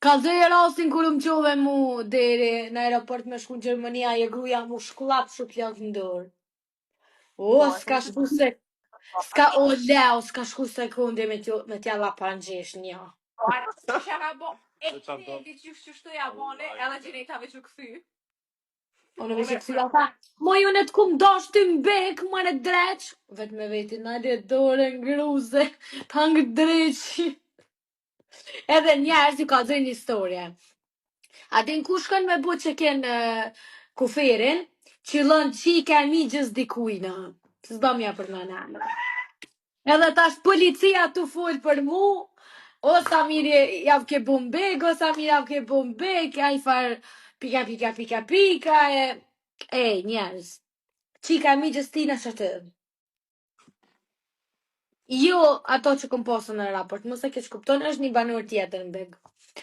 Ka zëj rastin kur më qove mu deri në aeroport me shku në Gjermania e gruja mu shkullap shupljat në dorë. O, s'ka shku se... S'ka o leo, s'ka shku sekunde me t'ja la parëngjesh një. Shaka bo, di që shtoja bone, edhe që ne t'ave që këthy. Unë veç e këthyra tha, mo ju në t'kum dash të mbek, më në dreq. Vetë me veti në dhe dore ngruze, ta ngë dreqi. Edhe njerës ju ka dhënë historie. A din ku shkon me bu që kënë kuferin, që lën qika e migjës dikujna. S'ba mja për në nëmë. Edhe tash policia të full për mu, o Samiri javë ke bumbek, o Samiri javë ke bumbek, a i farë pika, njerës. Qika e migjës tina që të. Jo ato që kom posë në raport, mos e keq kupton, është një banor tjetër në beg.